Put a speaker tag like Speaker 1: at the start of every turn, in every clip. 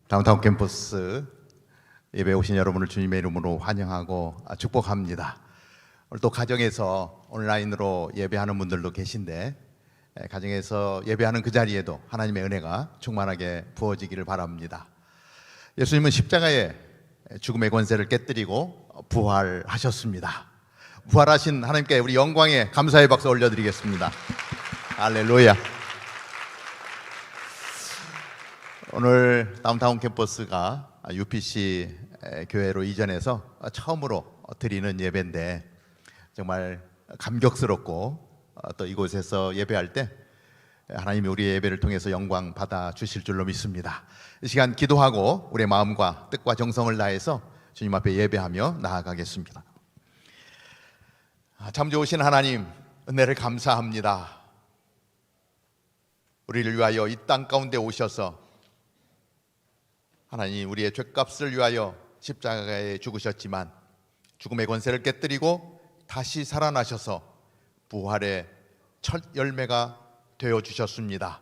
Speaker 1: 다운타운 캠퍼스 예배 오신 여러분을 주님의 이름으로 환영하고 축복합니다. 오늘 또 가정에서 온라인으로 예배하는 분들도 계신데, 가정에서 예배하는 그 자리에도 하나님의 은혜가 충만하게 부어지기를 바랍니다. 예수님은 십자가에 죽음의 권세를 깨뜨리고 부활하셨습니다. 부활하신 하나님께 우리 영광의 감사의 박수 올려드리겠습니다. 할렐루야. 오늘 다운타운 캠퍼스가 UPC 교회로 이전해서 처음으로 드리는 예배인데 정말 감격스럽고 또 이곳에서 예배할 때 하나님이 우리의 예배를 통해서 영광 받아 주실 줄로 믿습니다. 이 시간 기도하고 우리의 마음과 뜻과 정성을 다해서 주님 앞에 예배하며 나아가겠습니다. 참 좋으신 하나님, 은혜를 감사합니다. 우리를 위하여 이 땅 가운데 오셔서 하나님, 우리의 죄값을 위하여 십자가에 죽으셨지만 죽음의 권세를 깨뜨리고 다시 살아나셔서 부활의 첫 열매가 되어 주셨습니다.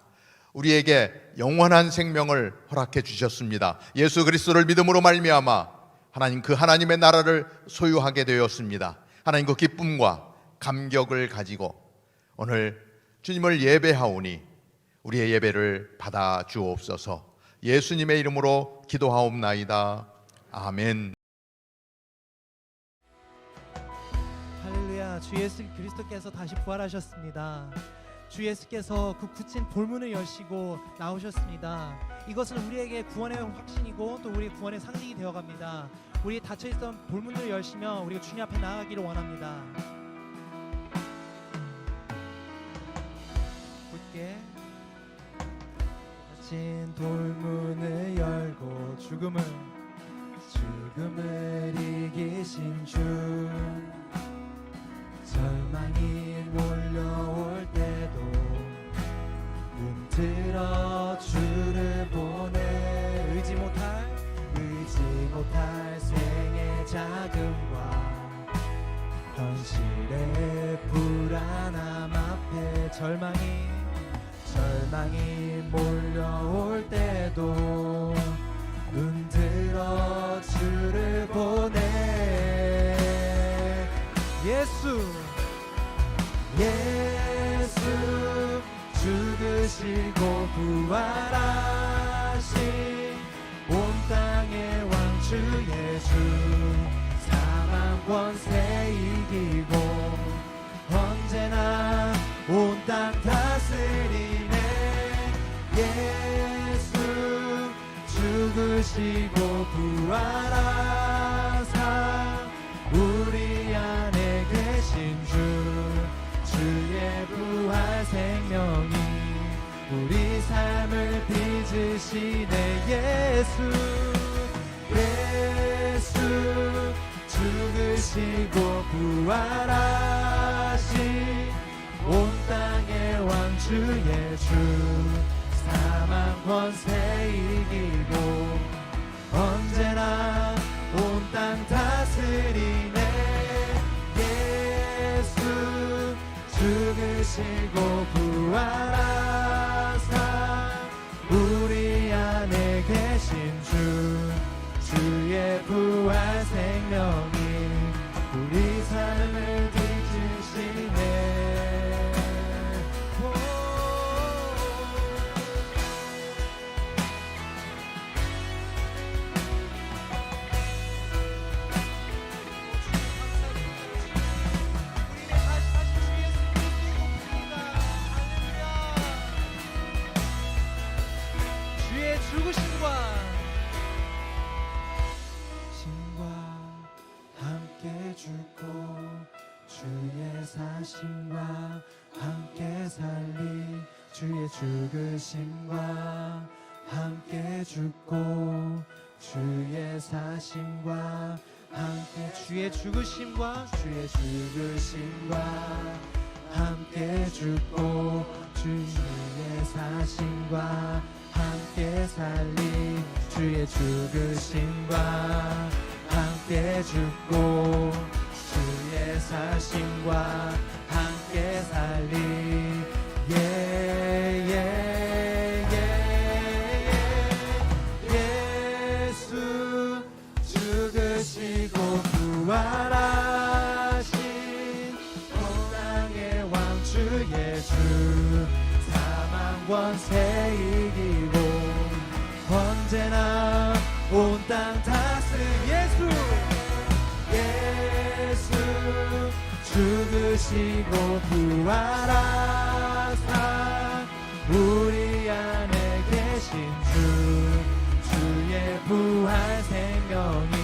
Speaker 1: 우리에게 영원한 생명을 허락해 주셨습니다. 예수 그리스도를 믿음으로 말미암아 하나님, 그 하나님의 나라를 소유하게 되었습니다. 하나님, 그 기쁨과 감격을 가지고 오늘 주님을 예배하오니 우리의 예배를 받아 주옵소서. 예수님의 이름으로 기도하옵나이다. 아멘.
Speaker 2: 할렐루야. 주 예수 그리스도께서 다시 부활하셨습니다. 주 예수께서 그 굳힌 돌문을 여시고 나오셨습니다. 이것은 우리에게 구원의 확신이고 또 우리의 구원의 상징이 되어갑니다. 우리 닫혀있던 돌문을 열시며 우리가 주님 앞에 나아가기를 원합니다. 굳게 닫힌 돌문을 열고 죽음을 이기신 주, 절망이 몰려올 때도 눈들어 주를 보내. 의지 못할 생의 자금과 현실의 불안함 앞에 절망이 몰려올 때도 눈들어 주를 보내. 예수 죽으시고 부활하신 온 땅의 왕 주 예수, 사망 권세 이기고 언제나 온 땅 다스리네. 예수 죽으시고 부활하사 우리 안에 계신 주의 부활 생명이 우리 삶을 빚으시네. 예수 죽으시고 부활하신 온 땅의 왕 주 예수, 사망 권세 이기고 언제나 온 땅 다스리네. 예수 죽으시고 부활하사 우리 안에 계신 주의 부활 생명이 우리 삶을 빚으시네. 죽으심과 함께 죽고 주의 사심과 함께 살리, 주의 죽으심과 함께 죽고 주의 사심과 함께, 주의 죽으심과 함께 죽고 주의 사심과 함께 살리, 주의 죽으심과 함께 죽고 주의 사심과 함께 살리. 예수 권세 이기고 언제나 온 땅 다스린 예수 죽으시고 부활하사 우리 안에 계신 주의 부활 생명이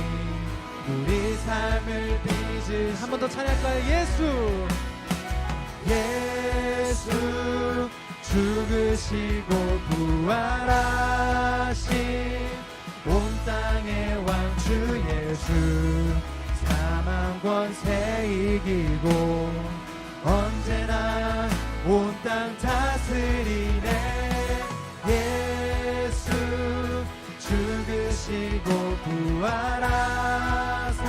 Speaker 2: 우리 삶을 빚으시. 한 번 더 찬양할까요? 예수 죽으시고 부활하신 온 땅의 왕 주 예수 사망 권세 이기고 언제나 온 땅 다스리네. 예수 죽으시고 부활하사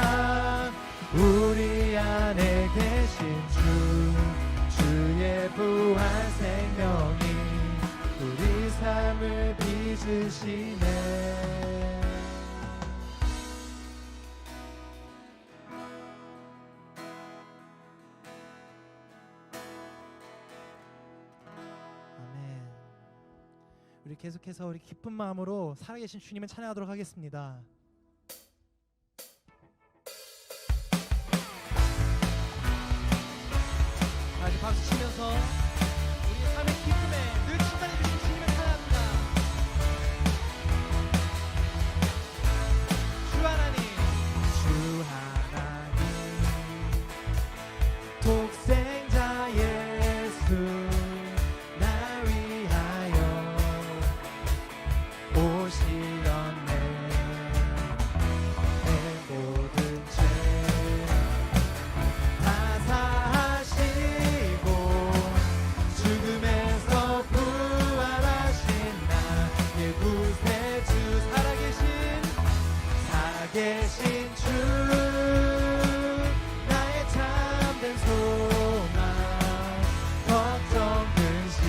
Speaker 2: 우리 안에 계신 주의 부활 생명이 우리 삶을 빚으시네. 우리 계속해서 우리 기쁜 마음으로 살아계신 주님을 찬양하도록 하겠습니다. 다시 박수 치면서 우리 삶의 기쁨에 늘 충만해 주신 주님을 찬양합니다. 주 하나님 독생자 예수 나 위하여 오시었네. 내 모든 죄 다 사하시고 죽음에서 부활하신 나의 구세주 살아계신 주 나의 참된 소망 걱정 근심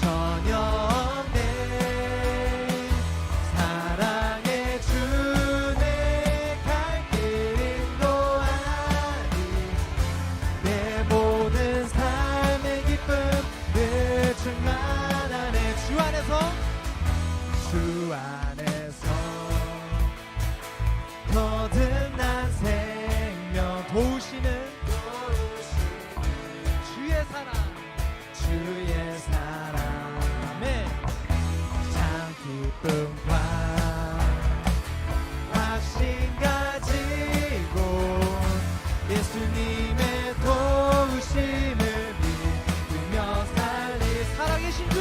Speaker 2: 전혀 없네. 사랑의 주 내 갈 길 인도하니 내 모든 삶의 기쁨 늘 충만하네. 주 안에서 거듭난 생명 도우시는 주의 사랑 아멘. 참 기쁨과 확신 가지고 예수님의 도우심을 믿으며 살리 살아계신 주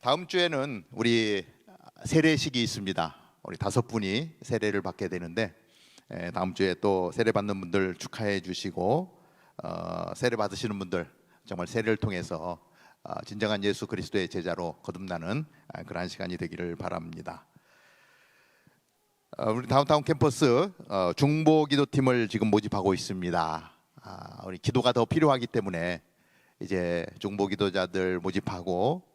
Speaker 1: 다음 주에는 우리 세례식이 있습니다. 우리 5분이 세례를 받게 되는데 다음 주에 또 세례 받는 분들 축하해 주시고 세례 받으시는 분들 정말 세례를 통해서 진정한 예수 그리스도의 제자로 거듭나는 그러한 시간이 되기를 바랍니다. 우리 다운타운 캠퍼스 중보 기도팀을 지금 모집하고 있습니다. 우리 기도가 더 필요하기 때문에 이제 중보 기도자들 모집하고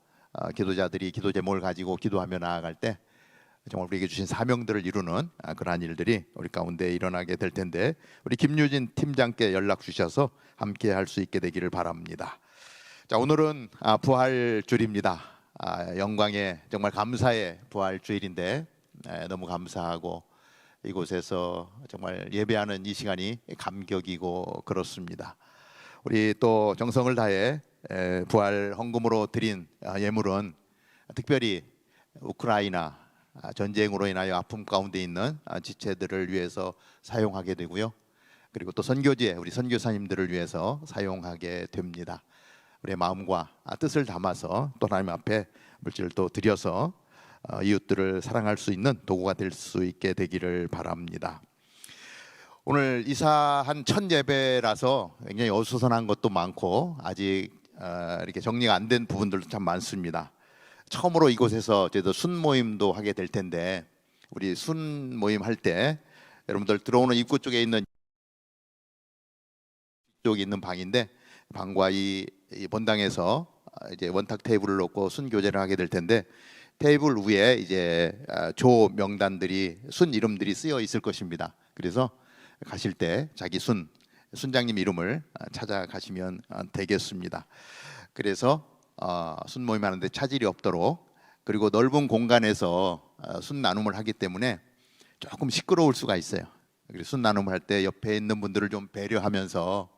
Speaker 1: 기도자들이 기도 제목을 가지고 기도하며 나아갈 때 정말 우리에게 주신 사명들을 이루는 그러한 일들이 우리 가운데 일어나게 될 텐데 우리 김유진 팀장께 연락 주셔서 함께 할 수 있게 되기를 바랍니다. 자, 오늘은 부활 주일입니다. 영광의 정말 감사의 부활 주일인데 너무 감사하고 이곳에서 정말 예배하는 이 시간이 감격이고 그렇습니다. 우리 또 정성을 다해 부활 헌금으로 드린 예물은 특별히 우크라이나 전쟁으로 인하여 아픔 가운데 있는 지체들을 위해서 사용하게 되고요. 그리고 또 선교지에 우리 선교사님들을 위해서 사용하게 됩니다. 우리의 마음과 뜻을 담아서 또 하나님 앞에 물질을 또 드려서 이웃들을 사랑할 수 있는 도구가 될 수 있게 되기를 바랍니다. 오늘 이사한 첫 예배라서 굉장히 어수선한 것도 많고 아직 이렇게 정리가 안 된 부분들도 참 많습니다. 처음으로 이곳에서 저희도 순모임도 하게 될 텐데 우리 순모임 할 때 여러분들 들어오는 입구 쪽에 있는 쪽에 있는 방인데 방과 이 본당에서 이제 원탁 테이블을 놓고 순교제를 하게 될 텐데 테이블 위에 이제 조 명단들이 순 이름들이 쓰여 있을 것입니다. 그래서 가실 때 자기 순장님 이름을 찾아가시면 되겠습니다. 그래서 순 모임 하는데 차질이 없도록 그리고 넓은 공간에서 순 나눔을 하기 때문에 조금 시끄러울 수가 있어요. 그래서 순 나눔을 할 때 옆에 있는 분들을 좀 배려하면서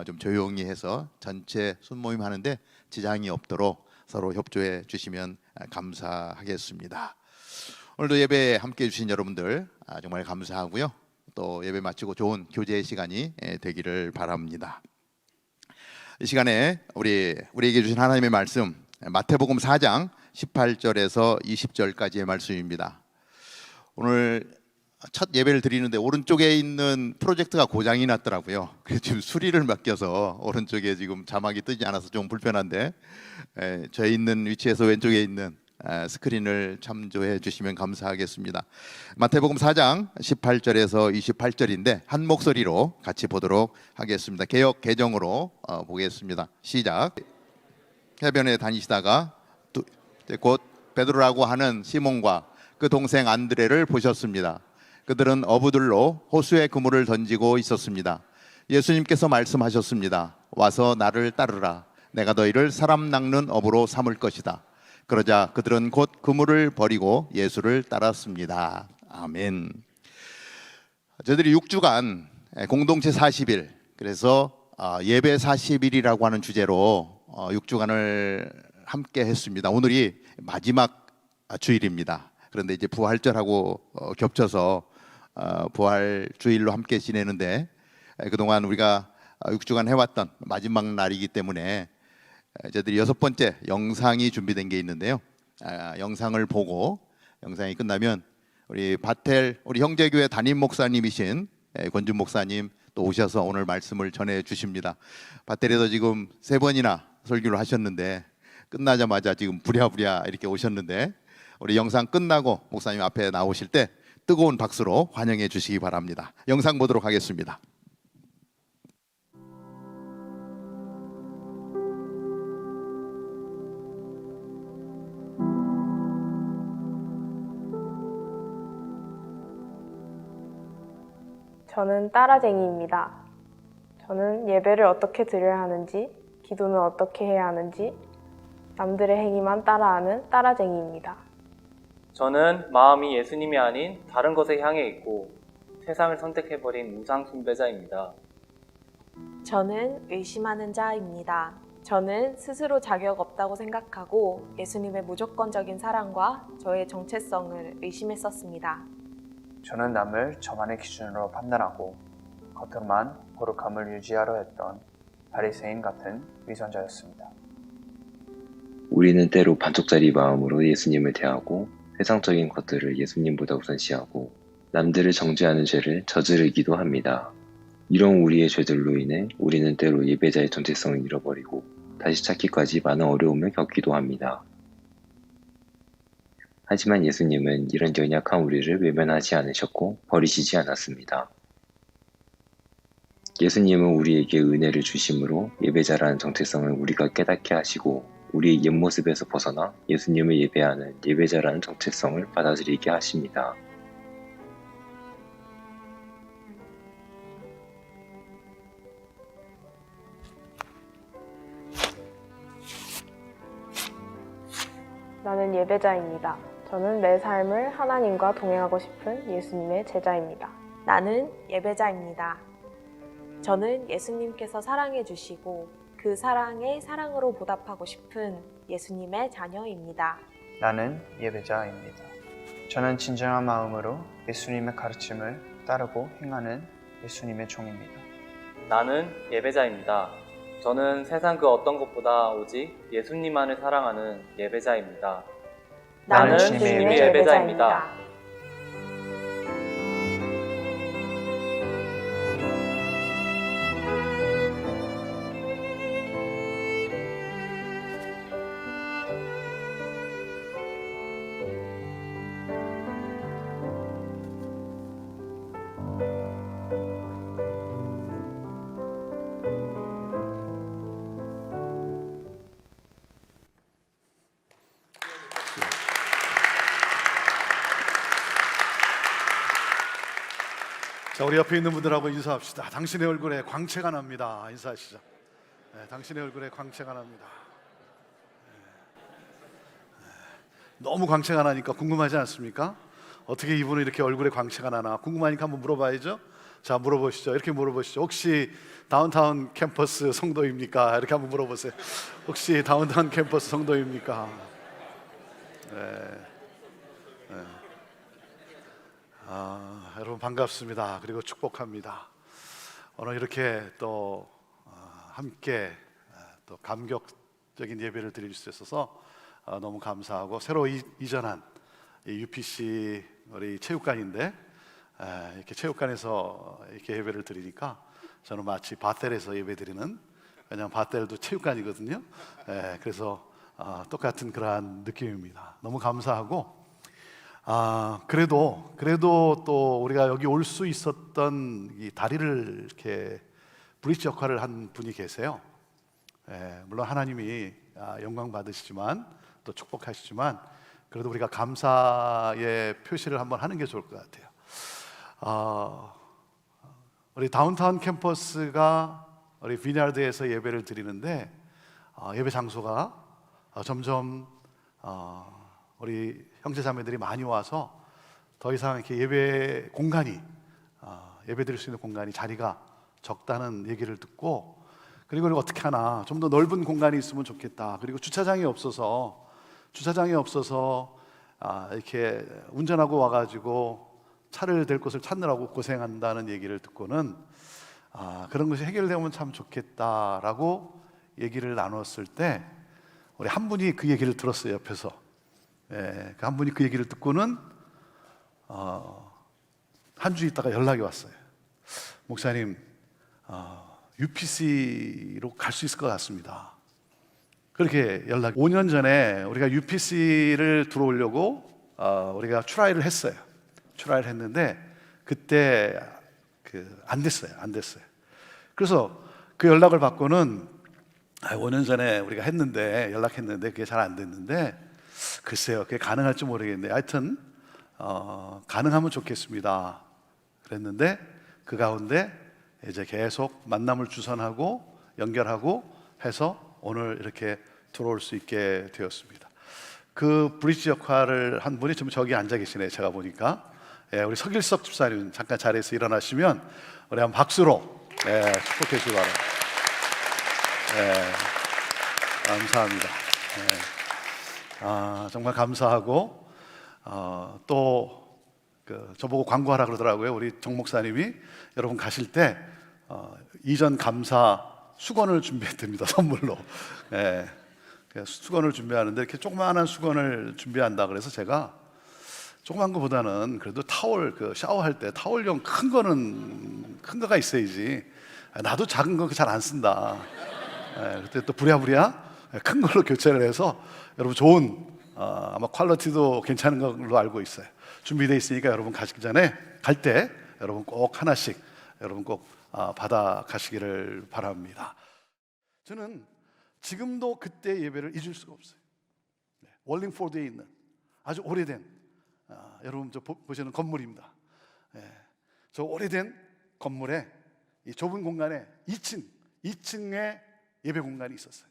Speaker 1: 좀 조용히 해서 전체 순 모임 하는데 지장이 없도록 서로 협조해 주시면 감사하겠습니다. 오늘도 예배에 함께해 주신 여러분들 정말 감사하고요. 또 예배 마치고 좋은 교제의 시간이 되기를 바랍니다. 이 시간에 우리에게 주신 하나님의 말씀 마태복음 4장 18절에서 20절까지의 말씀입니다. 오늘 첫 예배를 드리는데 오른쪽에 있는 프로젝트가 고장이 났더라고요. 그래서 지금 수리를 맡겨서 오른쪽에 지금 자막이 뜨지 않아서 좀 불편한데 저 있는 위치에서 왼쪽에 있는 스크린을 참조해 주시면 감사하겠습니다. 마태복음 4장 18절에서 28절인데 한 목소리로 같이 보도록 하겠습니다. 개역 개정으로 보겠습니다. 시작. 해변에 다니시다가 곧 베드로라고 하는 시몬과 그 동생 안드레를 보셨습니다. 그들은 어부들로 호수에 그물을 던지고 있었습니다. 예수님께서 말씀하셨습니다. 와서 나를 따르라. 내가 너희를 사람 낚는 어부로 삼을 것이다. 그러자 그들은 곧 그물을 버리고 예수를 따랐습니다. 아멘. 저희들이 6주간 공동체 40일, 그래서 예배 40일이라고 하는 주제로 6주간을 함께 했습니다. 오늘이 마지막 주일입니다. 그런데 이제 부활절하고 겹쳐서 부활 주일로 함께 지내는데 그동안 우리가 6주간 해왔던 마지막 날이기 때문에 저희들이 6번째 영상이 준비된 게 있는데요. 영상을 보고 영상이 끝나면 우리 바텔 우리 형제교회 담임 목사님이신 권준 목사님 또 오셔서 오늘 말씀을 전해 주십니다. 바텔에서 지금 3번이나 설교를 하셨는데 끝나자마자 지금 부랴부랴 이렇게 오셨는데 우리 영상 끝나고 목사님 앞에 나오실 때 뜨거운 박수로 환영해 주시기 바랍니다. 영상 보도록 하겠습니다.
Speaker 3: 저는 따라쟁이입니다. 저는 예배를 어떻게 드려야 하는지, 기도는 어떻게 해야 하는지, 남들의 행위만 따라하는 따라쟁이입니다.
Speaker 4: 저는 마음이 예수님이 아닌 다른 것에 향해 있고 세상을 선택해버린 우상 숭배자입니다.
Speaker 5: 저는 의심하는 자입니다. 저는 스스로 자격 없다고 생각하고 예수님의 무조건적인 사랑과 저의 정체성을 의심했었습니다.
Speaker 6: 저는 남을 저만의 기준으로 판단하고 겉으로만 거룩함을 유지하려 했던 바리새인 같은 위선자였습니다.
Speaker 7: 우리는 때로 반쪽짜리 마음으로 예수님을 대하고 세상적인 것들을 예수님보다 우선시하고 남들을 정죄하는 죄를 저지르기도 합니다. 이런 우리의 죄들로 인해 우리는 때로 예배자의 정체성을 잃어버리고 다시 찾기까지 많은 어려움을 겪기도 합니다. 하지만 예수님은 이런 연약한 우리를 외면하지 않으셨고 버리시지 않았습니다. 예수님은 우리에게 은혜를 주심으로 예배자라는 정체성을 우리가 깨닫게 하시고 우리의 옛모습에서 벗어나 예수님을 예배하는 예배자라는 정체성을 받아들이게 하십니다.
Speaker 3: 나는 예배자입니다. 저는 내 삶을 하나님과 동행하고 싶은 예수님의 제자입니다.
Speaker 5: 나는 예배자입니다. 저는 예수님께서 사랑해 주시고 그 사랑에 사랑으로 보답하고 싶은 예수님의 자녀입니다.
Speaker 6: 나는 예배자입니다. 저는 진정한 마음으로 예수님의 가르침을 따르고 행하는 예수님의 종입니다.
Speaker 4: 나는 예배자입니다. 저는 세상 그 어떤 것보다 오직 예수님만을 사랑하는 예배자입니다.
Speaker 3: 나는
Speaker 4: 주님의 예배자입니다.
Speaker 8: 자, 우리 옆에 있는 분들하고 인사합시다. 당신의 얼굴에 광채가 납니다. 인사하시죠. 네, 당신의 얼굴에 광채가 납니다. 너무 광채가 나니까 궁금하지 않습니까? 어떻게 이분은 이렇게 얼굴에 광채가 나나 궁금하니까 한번 물어봐야죠. 자, 물어보시죠. 이렇게 물어보시죠. 혹시 다운타운 캠퍼스 성도입니까? 이렇게 한번 물어보세요. 혹시 다운타운 캠퍼스 성도입니까? 네. 여러분 반갑습니다. 그리고 축복합니다. 오늘 이렇게 또 함께 또 감격적인 예배를 드릴 수 있어서 너무 감사하고 새로 이전한 UPC 우리 체육관인데 이렇게 체육관에서 이렇게 예배를 드리니까 저는 마치 바텔에서 예배 드리는, 왜냐하면 바텔도 체육관이거든요. 그래서 똑같은 그러한 느낌입니다. 너무 감사하고 그래도 또 우리가 여기 올 수 있었던 이 다리를 이렇게 브릿지 역할을 한 분이 계세요. 물론 하나님이 영광 받으시지만 또 축복하시지만 그래도 우리가 감사의 표시를 한번 하는 게 좋을 것 같아요. 우리 다운타운 캠퍼스가 우리 비냐르드에서 예배를 드리는데 예배 장소가 점점 우리 형제자매들이 많이 와서 더 이상 이렇게 예배 공간이 예배 드릴 수 있는 공간이 자리가 적다는 얘기를 듣고, 그리고 어떻게 하나 좀 더 넓은 공간이 있으면 좋겠다. 그리고 주차장이 없어서 이렇게 운전하고 와가지고 차를 댈 곳을 찾느라고 고생한다는 얘기를 듣고는 그런 것이 해결되면 참 좋겠다라고 얘기를 나눴을 때 우리 한 분이 그 얘기를 들었어요. 옆에서 그 한 분이 그 얘기를 듣고는 한 주 있다가 연락이 왔어요. 목사님, UPC로 갈 수 있을 것 같습니다. 그렇게 연락이 5년 전에 우리가 UPC를 들어오려고 우리가 트라이를 했어요. 트라이를 했는데 그때 안 됐어요. 그래서 그 연락을 받고는 5년 전에 우리가 연락했는데 그게 잘 안 됐는데 글쎄요, 그게 가능할지 모르겠는데 하여튼 가능하면 좋겠습니다. 그랬는데 그 가운데 이제 계속 만남을 주선하고 연결하고 해서 오늘 이렇게 들어올 수 있게 되었습니다. 그 브릿지 역할을 한 분이 지금 저기 앉아 계시네요. 제가 보니까 우리 서길석 집사님 잠깐 자리에서 일어나시면 우리 한번 박수로 축복해 주시기 바랍니다. 감사합니다. 정말 감사하고 또 저보고 광고하라 그러더라고요. 우리 정 목사님이 여러분 가실 때 이전 감사 수건을 준비했답니다. 선물로. 수건을 준비하는데 이렇게 조그마한 수건을 준비한다 그래서 제가 조그만 거보다는 그래도 타월, 그 샤워할 때 타월용 큰 거는 큰 거가 있어야지. 나도 작은 거 잘 안 쓴다. 그때 또 부랴부랴 큰 걸로 교체를 해서 여러분 좋은 아마 퀄리티도 괜찮은 걸로 알고 있어요. 준비되어 있으니까 여러분 가시기 전에 갈 때 여러분 꼭 하나씩 여러분 꼭 받아 가시기를 바랍니다. 저는 지금도 그때 예배를 잊을 수가 없어요. 월링포드에 있는 아주 오래된 여러분 저 보시는 건물입니다. 저 오래된 건물에 이 좁은 공간에 2층에 예배 공간이 있었어요.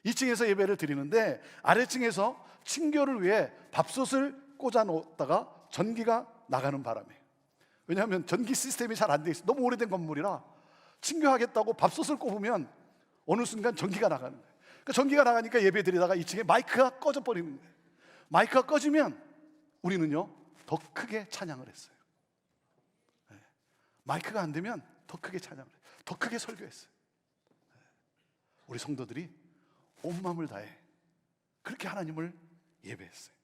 Speaker 8: 2층에서 예배를 드리는데 아래층에서 친교를 위해 밥솥을 꽂아 놓다가 전기가 나가는 바람에, 왜냐하면 전기 시스템이 잘 안 돼 있어요. 너무 오래된 건물이라 친교하겠다고 밥솥을 꼽으면 어느 순간 전기가 나가는 거예요. 그러니까 전기가 나가니까 예배 드리다가 2층에 마이크가 꺼져 버리는 거예요. 마이크가 꺼지면 우리는요 더 크게 찬양을 했어요. 마이크가 안 되면 더 크게 찬양을 해요. 더 크게 설교했어요. 우리 성도들이 온 마음을 다해 그렇게 하나님을 예배했어요.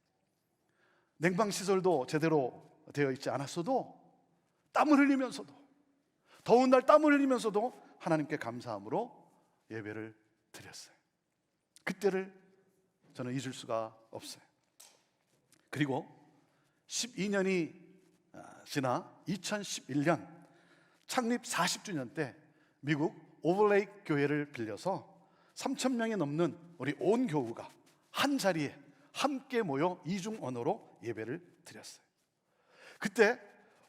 Speaker 8: 냉방시설도 제대로 되어 있지 않았어도 땀을 흘리면서도, 더운 날 땀을 흘리면서도 하나님께 감사함으로 예배를 드렸어요. 그때를 저는 잊을 수가 없어요. 그리고 12년이 지나 2011년 창립 40주년 때 미국 오버레이 교회를 빌려서 3,000명이 넘는 우리 온 교우가 한 자리에 함께 모여 이중 언어로 예배를 드렸어요. 그때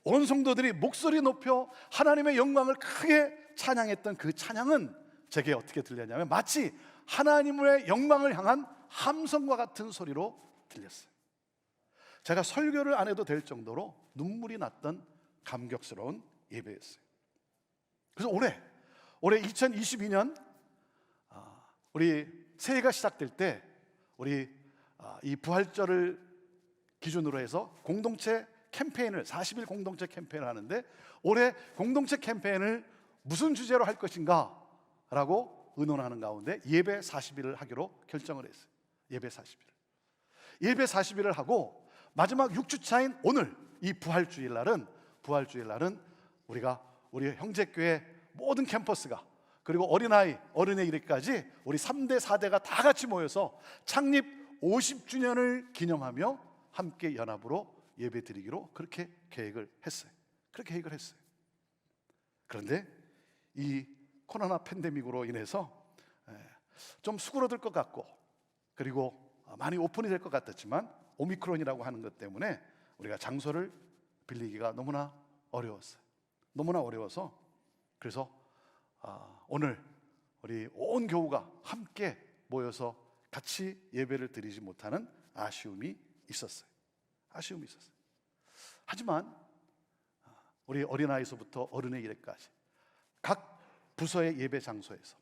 Speaker 8: 온 성도들이 목소리 높여 하나님의 영광을 크게 찬양했던 그 찬양은 제게 어떻게 들렸냐면 마치 하나님의 영광을 향한 함성과 같은 소리로 들렸어요. 제가 설교를 안 해도 될 정도로 눈물이 났던 감격스러운 예배였어요. 그래서 올해 2022년 우리 새해가 시작될 때 우리 이 부활절을 기준으로 해서 공동체 캠페인을 40일 공동체 캠페인을 하는데 올해 공동체 캠페인을 무슨 주제로 할 것인가 라고 의논하는 가운데 예배 40일을 하기로 결정을 했어요. 예배 40일을 하고 마지막 6주차인 오늘 이 부활주일날은 우리 형제교회 모든 캠퍼스가 그리고 어린아이, 어른의 일까지 우리 3대, 4대가 다 같이 모여서 창립 50주년을 기념하며 함께 연합으로 예배 드리기로 그렇게 계획을 했어요. 그런데 이 코로나 팬데믹으로 인해서 좀 수그러들 것 같고 그리고 많이 오픈이 될 것 같았지만 오미크론이라고 하는 것 때문에 우리가 장소를 빌리기가 너무나 어려워서 그래서 오늘 우리 온 교우가 함께 모여서 같이 예배를 드리지 못하는 아쉬움이 있었어요. 하지만 우리 어린아이서부터 어른의 일까지 각 부서의 예배 장소에서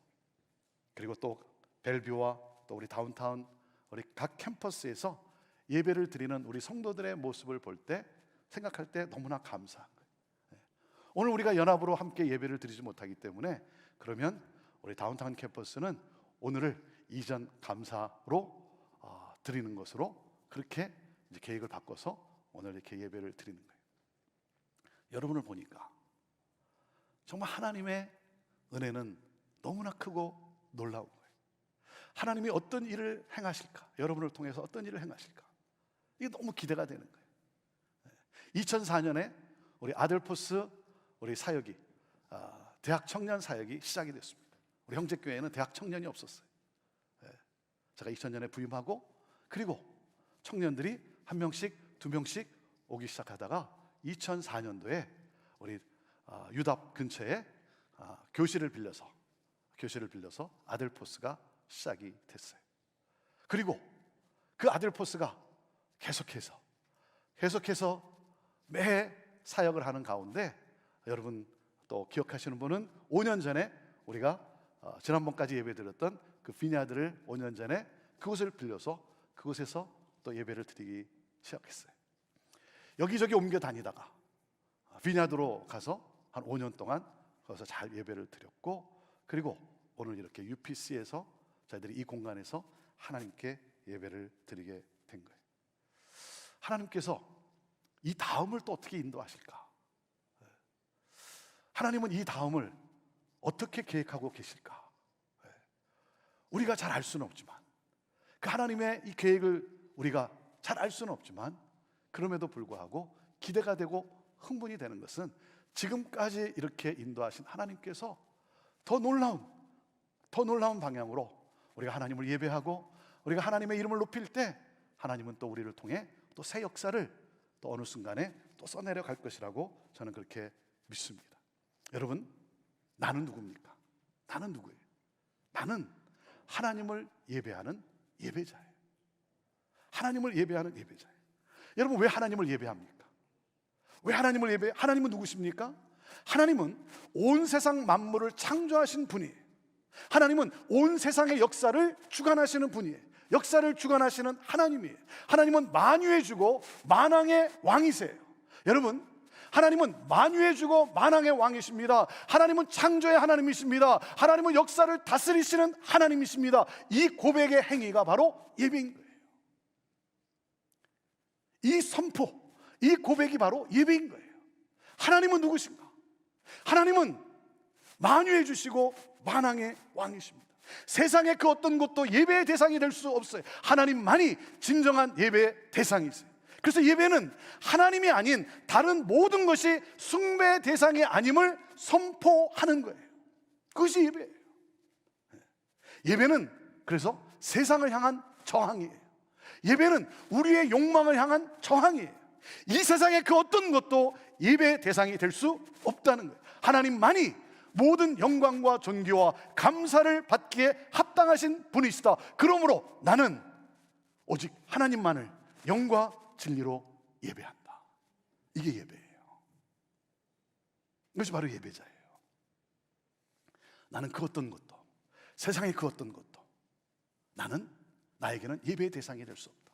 Speaker 8: 그리고 또 벨뷰와 또 우리 다운타운 우리 각 캠퍼스에서 예배를 드리는 우리 성도들의 모습을 볼 때 생각할 때 너무나 감사한 거예요. 오늘 우리가 연합으로 함께 예배를 드리지 못하기 때문에 그러면 우리 다운타운 캠퍼스는 오늘을 이전 감사로 드리는 것으로 그렇게 이제 계획을 바꿔서 오늘 이렇게 예배를 드리는 거예요. 여러분을 보니까 정말 하나님의 은혜는 너무나 크고 놀라운 거예요. 하나님이 어떤 일을 행하실까? 여러분을 통해서 어떤 일을 행하실까? 이게 너무 기대가 되는 거예요. 2004년에 우리 아들포스 우리 사역이 대학 청년 사역이 시작이 됐습니다. 우리 형제교회에는 대학 청년이 없었어요. 제가 2000년에 부임하고 그리고 청년들이 한 명씩 두 명씩 오기 시작하다가 2004년도에 우리 유답 근처에 교실을 빌려서 아들포스가 시작이 됐어요. 그리고 그 아들포스가 계속해서 매해 사역을 하는 가운데 여러분 또 기억하시는 분은 5년 전에 우리가 지난번까지 예배드렸던 그 비냐드를 5년 전에 그곳을 빌려서 그곳에서 또 예배를 드리기 시작했어요. 여기저기 옮겨 다니다가 비냐드로 가서 한 5년 동안 거기서 잘 예배를 드렸고 그리고 오늘 이렇게 UPC에서 저희들이 이 공간에서 하나님께 예배를 드리게 된 거예요. 하나님께서 이 다음을 또 어떻게 인도하실까? 하나님은 이 다음을 어떻게 계획하고 계실까? 우리가 잘 알 수는 없지만, 그 하나님의 이 계획을 우리가 잘 알 수는 없지만, 그럼에도 불구하고 기대가 되고 흥분이 되는 것은 지금까지 이렇게 인도하신 하나님께서 더 놀라운 방향으로 우리가 하나님을 예배하고 우리가 하나님의 이름을 높일 때 하나님은 또 우리를 통해 또 새 역사를 또 어느 순간에 또 써내려 갈 것이라고 저는 그렇게 믿습니다. 여러분, 나는 누굽니까? 나는 누구예요? 나는 하나님을 예배하는 예배자예요. 하나님을 예배하는 예배자예요. 여러분, 왜 하나님을 예배합니까? 왜 하나님을 예배해요? 하나님은 누구십니까? 하나님은 온 세상 만물을 창조하신 분이에요. 하나님은 온 세상의 역사를 주관하시는 분이에요. 역사를 주관하시는 하나님이에요. 하나님은 만유의 주고 만왕의 왕이세요. 여러분, 하나님은 만유의 주고 만왕의 왕이십니다. 하나님은 창조의 하나님이십니다. 하나님은 역사를 다스리시는 하나님이십니다. 이 고백의 행위가 바로 예배인 거예요. 이 선포, 이 고백이 바로 예배인 거예요. 하나님은 누구신가? 하나님은 만유해 주시고 만왕의 왕이십니다. 세상의 그 어떤 것도 예배의 대상이 될 수 없어요. 하나님만이 진정한 예배의 대상이세요. 그래서 예배는 하나님이 아닌 다른 모든 것이 숭배의 대상이 아님을 선포하는 거예요. 그것이 예배예요. 예배는 그래서 세상을 향한 저항이에요. 예배는 우리의 욕망을 향한 저항이에요. 이 세상의 그 어떤 것도 예배의 대상이 될 수 없다는 거예요. 하나님만이 모든 영광과 존귀와 감사를 받기에 합당하신 분이시다. 그러므로 나는 오직 하나님만을 영과 진리로 예배한다. 이게 예배예요. 이것이 바로 예배자예요. 나는 그 어떤 것도, 세상의 그 어떤 것도 나에게는 예배의 대상이 될 수 없다.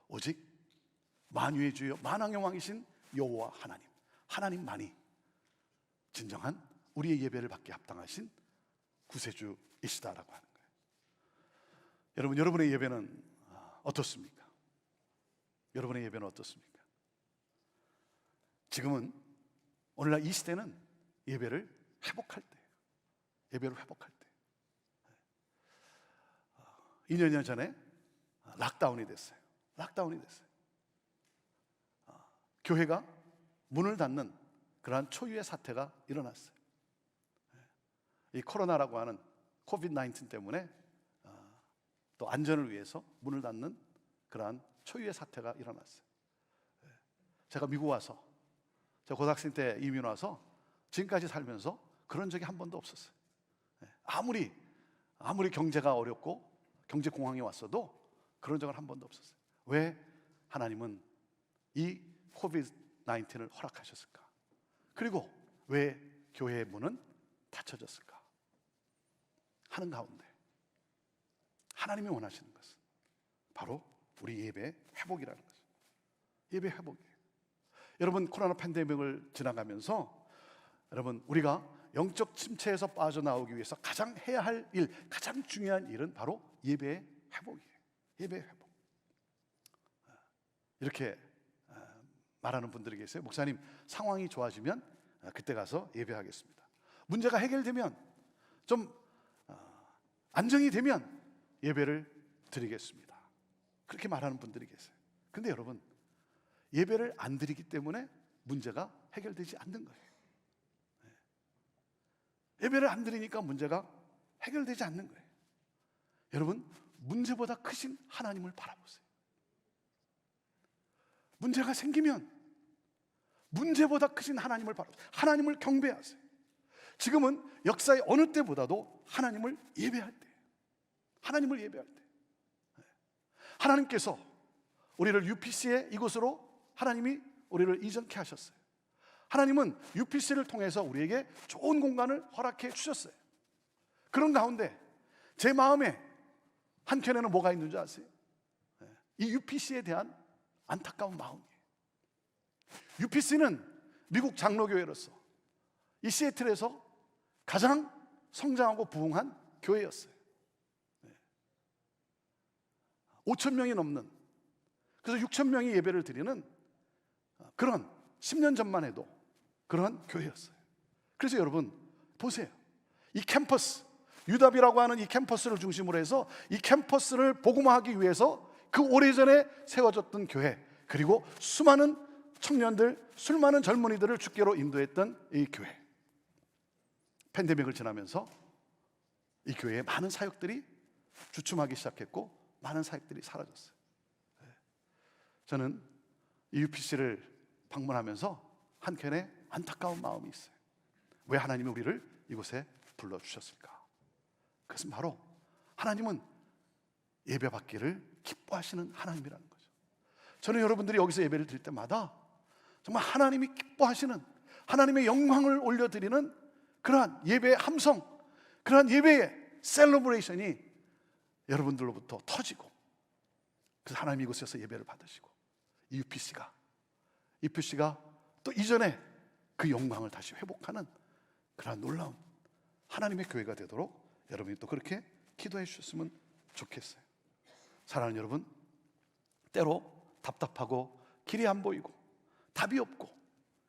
Speaker 8: 오직 만유의 주여 만왕의 왕이신 여호와 하나님만이 진정한 우리의 예배를 받게 합당하신 구세주이시다라고 하는 거예요. 여러분, 여러분의 예배는 어떻습니까? 여러분의 예배는 어떻습니까? 지금은 오늘날 이 시대는 예배를 회복할 때예요. 예배를 회복할 때. 2년 전에 락다운이 됐어요. 교회가 문을 닫는 그러한 초유의 사태가 일어났어요. 이 코로나라고 하는 코비드-19 때문에 또 안전을 위해서 문을 닫는 그러한 초유의 사태가 일어났어요. 제가 미국 와서, 제가 고등학생 때 이민 와서 지금까지 살면서 그런 적이 한 번도 없었어요. 아무리 경제가 어렵고 경제 공황이 왔어도 그런 적은 한 번도 없었어요. 왜 하나님은 이 코비드-19을 허락하셨을까? 그리고 왜 교회의 문은 닫혀졌을까? 하는 가운데 하나님이 원하시는 것은 바로 우리 예배의 회복이라는 거죠. 예배 회복이에요. 여러분, 코로나 팬데믹을 지나가면서 여러분, 우리가 영적 침체에서 빠져나오기 위해서 가장 해야 할 일, 가장 중요한 일은 바로 예배의 회복이에요. 예배의 회복. 이렇게 말하는 분들이 계세요. 목사님, 상황이 좋아지면 그때 가서 예배하겠습니다. 문제가 해결되면, 좀 안정이 되면 예배를 드리겠습니다. 그렇게 말하는 분들이 계세요. 근데 여러분, 예배를 안 드리기 때문에 문제가 해결되지 않는 거예요. 예배를 안 드리니까 문제가 해결되지 않는 거예요. 여러분, 문제보다 크신 하나님을 바라보세요. 문제가 생기면 문제보다 크신 하나님을 바라보세요. 하나님을 경배하세요. 지금은 역사의 어느 때보다도 하나님을 예배할 때예요. 하나님을 예배할 때. 하나님께서 우리를 UPC의 이곳으로 하나님이 우리를 이전케 하셨어요. 하나님은 UPC를 통해서 우리에게 좋은 공간을 허락해 주셨어요. 그런 가운데 제 마음에 한켠에는 뭐가 있는 줄 아세요? 이 UPC에 대한 안타까운 마음이에요. UPC는 미국 장로교회로서 이 시애틀에서 가장 성장하고 부흥한 교회였어요. 5천 명이 넘는, 그래서 6천 명이 예배를 드리는 그런 10년 전만 해도 그런 교회였어요. 그래서 여러분 보세요. 이 캠퍼스, 유답이라고 하는 이 캠퍼스를 중심으로 해서 이 캠퍼스를 복음화하기 위해서 그 오래전에 세워졌던 교회, 그리고 수많은 청년들, 수많은 젊은이들을 주께로 인도했던 이 교회, 팬데믹을 지나면서 이 교회에 많은 사역들이 주춤하기 시작했고 많은 사역들이 사라졌어요. 저는 이 UPC를 방문하면서 한켠에 안타까운 마음이 있어요. 왜 하나님이 우리를 이곳에 불러주셨을까? 그것은 바로 하나님은 예배받기를 기뻐하시는 하나님이라는 거죠. 저는 여러분들이 여기서 예배를 드릴 때마다 정말 하나님이 기뻐하시는, 하나님의 영광을 올려드리는 그러한 예배의 함성, 그러한 예배의 셀러브레이션이 여러분들로부터 터지고, 그래서 하나님이 이곳에서 예배를 받으시고 이 UPC가 또 이전에 그 영광을 다시 회복하는 그러한 놀라운 하나님의 교회가 되도록 여러분이 또 그렇게 기도해 주셨으면 좋겠어요. 사랑하는 여러분, 때로 답답하고 길이 안 보이고 답이 없고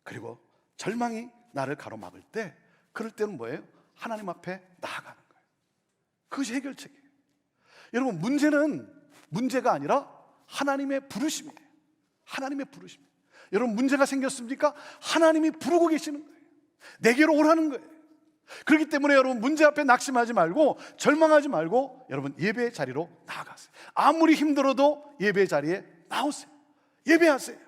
Speaker 8: 그리고 절망이 나를 가로막을 때, 그럴 때는 뭐예요? 하나님 앞에 나아가는 거예요. 그것이 해결책이에요. 여러분, 문제가 아니라 하나님의 부르심이에요. 하나님의 부르심. 여러분, 문제가 생겼습니까? 하나님이 부르고 계시는 거예요. 내게로 오라는 거예요. 그렇기 때문에 여러분, 문제 앞에 낙심하지 말고 절망하지 말고 여러분 예배의 자리로 나아가세요. 아무리 힘들어도 예배의 자리에 나오세요. 예배하세요.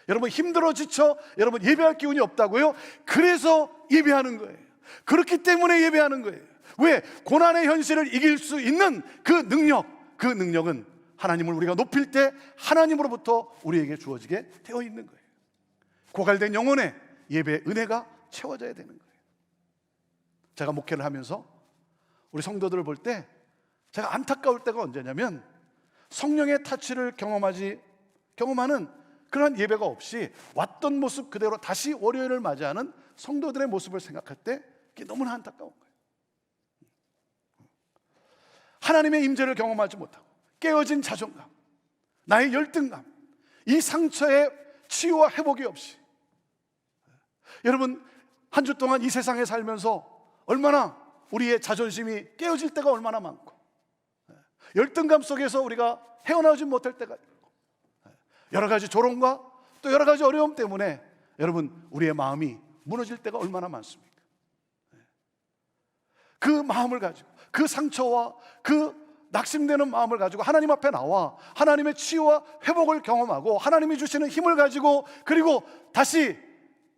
Speaker 8: 여러분, 힘들어 지쳐 여러분 예배할 기운이 없다고요? 그래서 예배하는 거예요. 그렇기 때문에 예배하는 거예요. 왜? 고난의 현실을 이길 수 있는 그 능력은 하나님을 우리가 높일 때 하나님으로부터 우리에게 주어지게 되어 있는 거예요. 고갈된 영혼에 예배의 은혜가 채워져야 되는 거예요. 제가 목회를 하면서 우리 성도들을 볼 때 제가 안타까울 때가 언제냐면, 성령의 타치를 경험하는 그런 예배가 없이 왔던 모습 그대로 다시 월요일을 맞이하는 성도들의 모습을 생각할 때 그게 너무나 안타까운 거예요. 하나님의 임재를 경험하지 못하고 깨어진 자존감, 나의 열등감, 이 상처의 치유와 회복이 없이, 여러분 한 주 동안 이 세상에 살면서 얼마나 우리의 자존심이 깨어질 때가 얼마나 많고, 열등감 속에서 우리가 헤어나오지 못할 때가 있고, 여러 가지 조롱과 또 여러 가지 어려움 때문에 여러분 우리의 마음이 무너질 때가 얼마나 많습니까? 그 마음을 가지고, 그 상처와 그 낙심되는 마음을 가지고 하나님 앞에 나와 하나님의 치유와 회복을 경험하고 하나님이 주시는 힘을 가지고, 그리고 다시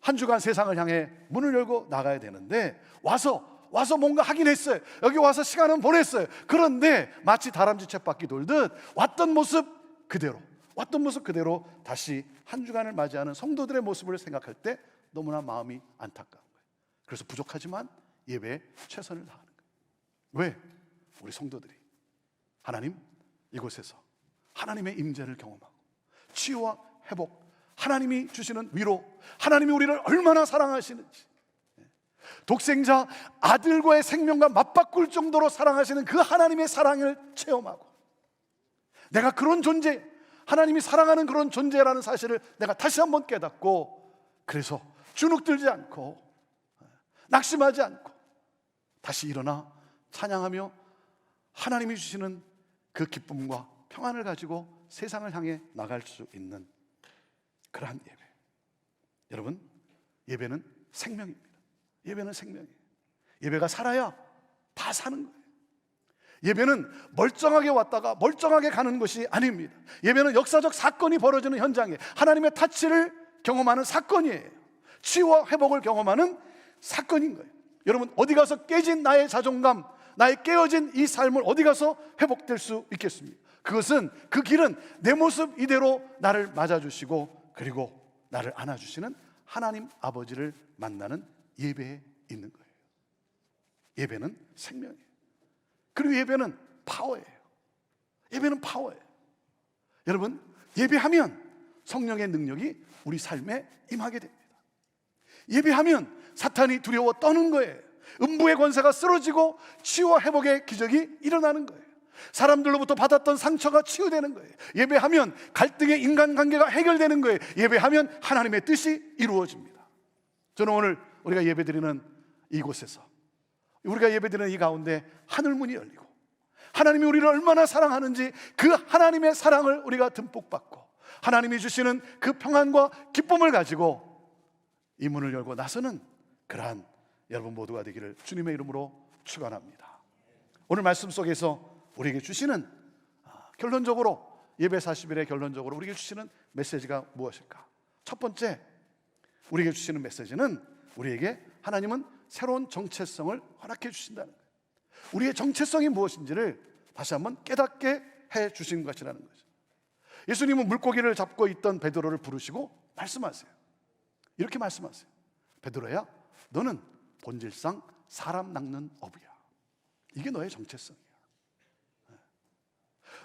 Speaker 8: 한 주간 세상을 향해 문을 열고 나가야 되는데, 와서 뭔가 하긴 했어요. 여기 와서 시간은 보냈어요. 그런데 마치 다람쥐 쳇바퀴 돌듯 왔던 모습 그대로 다시 한 주간을 맞이하는 성도들의 모습을 생각할 때 너무나 마음이 안타까운 거예요. 그래서 부족하지만 예배에 최선을 다하는 거예요. 왜? 우리 성도들이 하나님 이곳에서 하나님의 임재를 경험하고 치유와 회복, 하나님이 주시는 위로, 하나님이 우리를 얼마나 사랑하시는지, 독생자 아들과의 생명과 맞바꿀 정도로 사랑하시는 그 하나님의 사랑을 체험하고, 내가 그런 존재, 하나님이 사랑하는 그런 존재라는 사실을 내가 다시 한번 깨닫고, 그래서 주눅들지 않고 낙심하지 않고 다시 일어나 찬양하며 하나님이 주시는 그 기쁨과 평안을 가지고 세상을 향해 나갈 수 있는 그러한 예배. 여러분, 예배는 생명입니다. 예배는 생명이에요. 예배가 살아야 다 사는 거예요. 예배는 멀쩡하게 왔다가 멀쩡하게 가는 것이 아닙니다. 예배는 역사적 사건이 벌어지는 현장에 하나님의 타치를 경험하는 사건이에요. 치유와 회복을 경험하는 사건인 거예요. 여러분, 어디 가서 깨진 나의 자존감, 나의 깨어진 이 삶을 어디 가서 회복될 수 있겠습니까? 그것은, 그 길은 내 모습 이대로 나를 맞아주시고 그리고 나를 안아주시는 하나님 아버지를 만나는 예배에 있는 거예요. 예배는 생명이에요. 그리고 예배는 파워예요. 예배는 파워예요. 여러분, 예배하면 성령의 능력이 우리 삶에 임하게 됩니다. 예배하면 사탄이 두려워 떠는 거예요. 음부의 권세가 쓰러지고 치유와 회복의 기적이 일어나는 거예요. 사람들로부터 받았던 상처가 치유되는 거예요. 예배하면 갈등의 인간관계가 해결되는 거예요. 예배하면 하나님의 뜻이 이루어집니다. 저는 오늘 우리가 예배드리는 이곳에서, 우리가 예배드리는 이 가운데 하늘문이 열리고 하나님이 우리를 얼마나 사랑하는지 그 하나님의 사랑을 우리가 듬뿍 받고 하나님이 주시는 그 평안과 기쁨을 가지고 이 문을 열고 나서는 그러한 여러분 모두가 되기를 주님의 이름으로 축원합니다. 오늘 말씀 속에서 우리에게 주시는 결론적으로 예배 40일의 결론적으로 우리에게 주시는 메시지가 무엇일까? 첫 번째, 우리에게 주시는 메시지는 우리에게 하나님은 새로운 정체성을 허락해 주신다는 거예요. 우리의 정체성이 무엇인지를 다시 한번 깨닫게 해 주신 것이라는 거죠. 예수님은 물고기를 잡고 있던 베드로를 부르시고 말씀하세요. 이렇게 말씀하세요. 베드로야, 너는 본질상 사람 낚는 어부야. 이게 너의 정체성이야.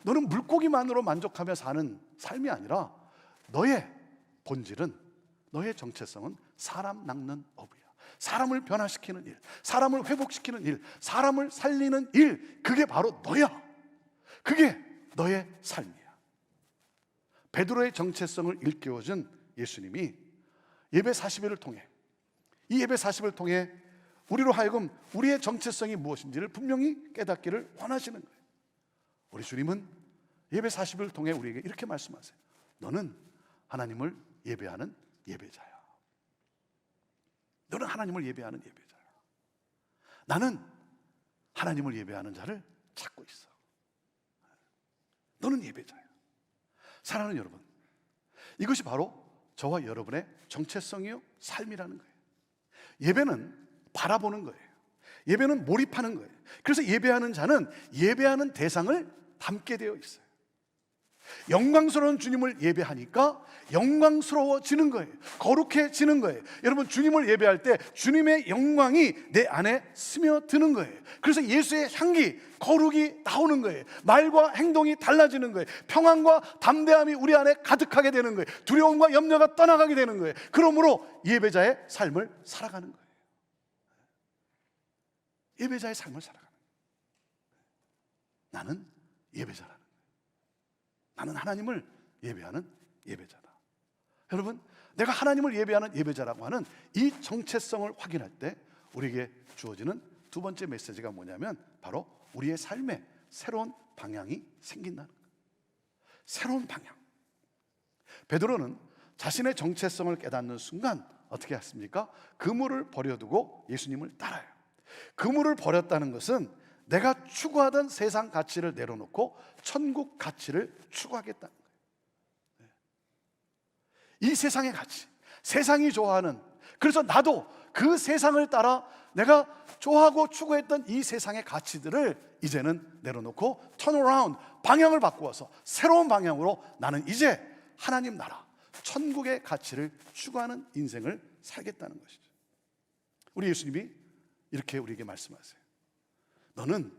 Speaker 8: 너는 물고기만으로 만족하며 사는 삶이 아니라 너의 본질은, 너의 정체성은 사람 낚는 어부야. 사람을 변화시키는 일, 사람을 회복시키는 일, 사람을 살리는 일, 그게 바로 너야. 그게 너의 삶이야. 베드로의 정체성을 일깨워준 예수님이 예배 40일을 통해, 이 예배 40일을 통해 우리로 하여금 우리의 정체성이 무엇인지를 분명히 깨닫기를 원하시는 거예요. 우리 주님은 예배 40일을 통해 우리에게 이렇게 말씀하세요. 너는 하나님을 예배하는 예배자야. 너는 하나님을 예배하는 예배자야. 나는 하나님을 예배하는 자를 찾고 있어. 너는 예배자야. 사랑하는 여러분, 이것이 바로 저와 여러분의 정체성이요 삶이라는 거예요. 예배는 바라보는 거예요. 예배는 몰입하는 거예요. 그래서 예배하는 자는 예배하는 대상을 담게 되어 있어요. 영광스러운 주님을 예배하니까 영광스러워지는 거예요. 거룩해지는 거예요. 여러분, 주님을 예배할 때 주님의 영광이 내 안에 스며드는 거예요. 그래서 예수의 향기, 거룩이 나오는 거예요. 말과 행동이 달라지는 거예요. 평안과 담대함이 우리 안에 가득하게 되는 거예요. 두려움과 염려가 떠나가게 되는 거예요. 그러므로 예배자의 삶을 살아가는 거예요. 예배자의 삶을 살아가는 거예요. 나는 예배자라는 거예요. 나는 하나님을 예배하는 예배자다. 여러분, 내가 하나님을 예배하는 예배자라고 하는 이 정체성을 확인할 때 우리에게 주어지는 두 번째 메시지가 뭐냐면 바로 우리의 삶에 새로운 방향이 생긴다는 거예요. 새로운 방향. 베드로는 자신의 정체성을 깨닫는 순간 어떻게 했습니까? 그물을 버려두고 예수님을 따라요. 그물을 버렸다는 것은 내가 추구하던 세상 가치를 내려놓고 천국 가치를 추구하겠다는 거예요. 이 세상의 가치, 세상이 좋아하는, 그래서 나도 그 세상을 따라 내가 좋아하고 추구했던 이 세상의 가치들을 이제는 내려놓고 turn around, 방향을 바꾸어서 새로운 방향으로 나는 이제 하나님 나라, 천국의 가치를 추구하는 인생을 살겠다는 것이죠. 우리 예수님이 이렇게 우리에게 말씀하세요. 너는